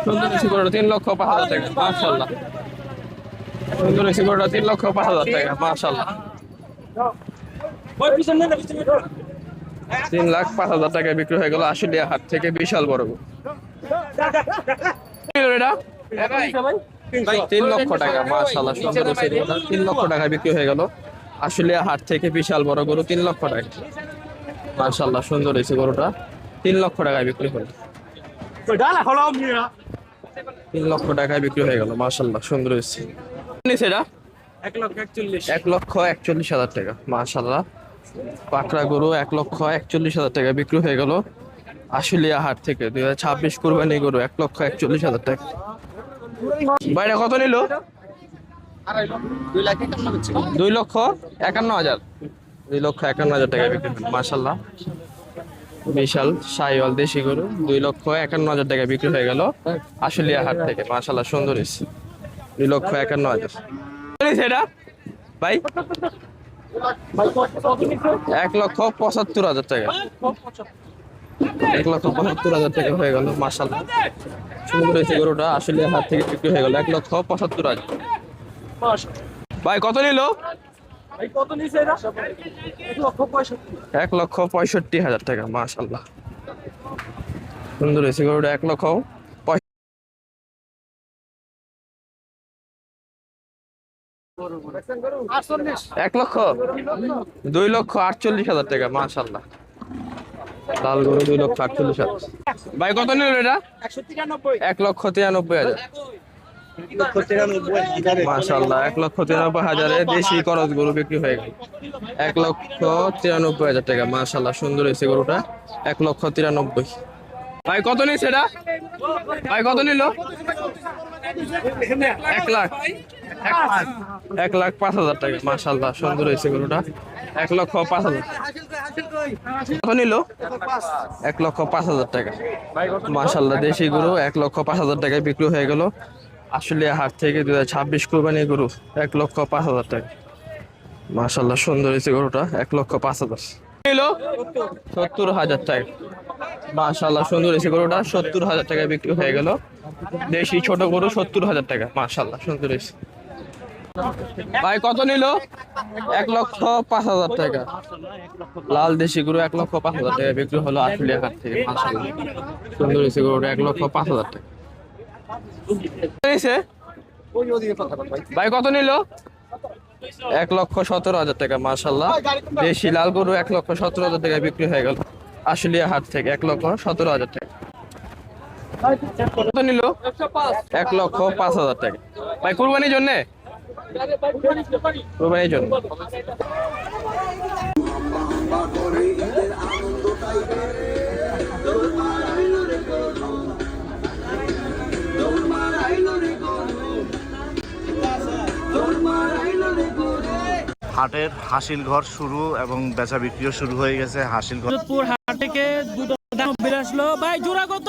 সুন্দর এসি গরুটা 3,05,000 টাকা মাশাআল্লাহ। সুন্দর এসি গরুটা 3,05,000 টাকা মাশাআল্লাহ। 3,05,000 টাকায় বিক্রি হয়ে গেল আশুলিয়া হাট থেকে বিশাল বড় গরু। এটা 3 লক্ষ টাকা মাশাআল্লাহ। সুন্দর এসি গরুটা 3 লক্ষ টাকায় বিক্রি হয়ে গেল আশুলিয়া হাট থেকে বিশাল বড় গরু 3 লক্ষ টাকা মাশাআল্লাহ। সুন্দর এসি গরুটা 3 লক্ষ টাকায় বিক্রি হলো। 3 লক্ষ টাকায় বিক্রি হয়ে গেল মাশাআল্লাহ। সুন্দর এসি সেটা 1,41,000 টাকা মাশাআল্লাহ। পাকড়া গরু 1,41,000 টাকা বিক্রি হয়ে গেল আশুলিয়া হাট থেকে। 2026 কুরবানি গরু 1,41,000 টাকা। বাইরে কত নিল? 2,51,000 2,51,000 টাকা বিক্রি হলো মাশাআল্লাহ। বিশাল শাহিওয়াল দেশি গরু 2,51,000 টাকা বিক্রি হয়ে গেল আশুলিয়া হাট থেকে মাশাআল্লাহ। সুন্দর এসি 2,51,000 সেটা ভাই 1,75,000 টাকা 1,75,000 টাকা হয়ে গেল মাশাআল্লাহ। সুন্দর এসি গরুটা আশুলিয়া হাট থেকে বিক্রি হয়ে গেল 1,75,000। ভাই কত নিল? 1,65,000 টাকা মাশাআল্লাহ। সুন্দর এসি গরুটা 1 লক্ষ 2,48,000 টাকা মাশাআল্লাহ। লাল গরু 2,48,000। ভাই কত নিল এটা? 1,93,000 মাশাআল্লাহ। 1,93,000 দেশি করজ গরু বিক্রি হয়ে গেল 1,93,000 টাকা মাশাআল্লাহ। সুন্দর এসি গরুটা 1,93,000। ভাই কত নিচ্ছে এটা? ভাই কত নিল? 1,05,000 টাকা মাশাআল্লাহ। সুন্দর এসি গরুটা 1,05,000। কত নিল? 1,05,000 টাকা মাশাআল্লাহ। দেশি গরু 1,05,000 টাকায় বিক্রি হয়ে গেল আশুলিয়া হাট থেকে। 2026 কুরবানি গরু 1,05,000 টাকা মাশাআল্লাহ। সুন্দর এসি গরুটা 1,05,000 নিল 70,000 টাকা মাশাআল্লাহ। সুন্দর এসি গরুটা 70,000 টাকায় বিক্রি হয়ে গেল দেশি ছোট গরু 70,000 টাকা মাশাআল্লাহ। সুন্দর এসি। ভাই কত নিল? 1,05,000 টাকা লাল দেশি গরু 1,05,000 টাকা বিক্রি হলো আশুলিয়া হাট থেকে মাশাআল্লাহ। সুন্দর এসি গরুটা 1,05,000 টাকা। ভাই কত নিল? 1,17,000 টাকা মাশাআল্লাহ। দেশি লাল গরু 1,17,000 টাকা বিক্রি হয়ে গেল আশুলিয়া হাট থেকে 1,17,000 টাকা। কত নিল? 1,05,000 টাকা। ভাই কুরবানির জন্য কুরবানির জন্য হাটের হাসিল ঘর শুরু এবং বেচা বিক্রিও শুরু হয়ে গেছে। হাসিল ঘর হাট থেকে দুটো বের আসলো। ভাই জোড়া কত?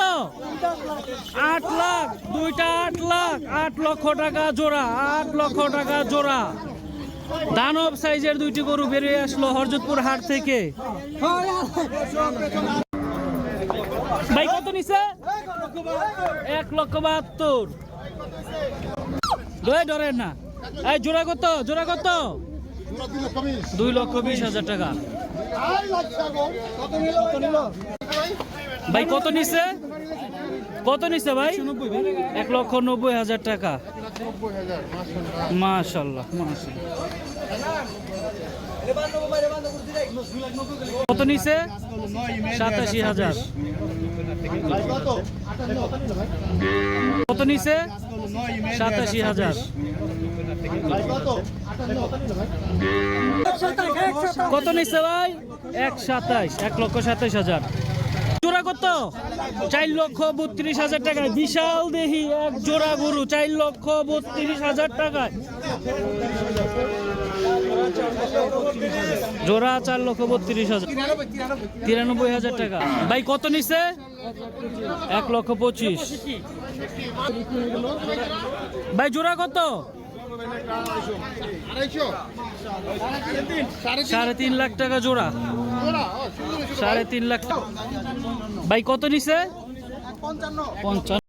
8 লাখ। দুইটা 8 লাখ। 8 লক্ষ টাকা জোড়া। 8 লক্ষ টাকা জোড়া। দানব সাইজের দুইটি গরু বেরিয়ে আসলো হরজতপুর হাট থেকে। ভাই কত নিছে? 1,72,000। ডরেন না। এই জোড়া কত? জোড়া কত? 2,20,000 টাকা। ভাই কত নিছে? কত নিছে ভাই? 1,90,000 টাকা মাশাআল্লাহ মাশাআল্লাহ। কত নিছে? 87,000। কত নিছে? 87,000। কত নিচ্ছে ভাই? 1,27,000। 1,27,000। জোড়া কত? 4,32,000 টাকায় বিশাল দেহি এক জোড়া গরু 4,32,000 টাকায় জোড়া। 4,32,000। 93,000 টাকা। ভাই কত নিচ্ছে? 1,25,000। ভাই জোড়া কত? 3.5 লাখ টাকা জোড়া। 3.5 লাখ। ভাই কত নিছে? 55।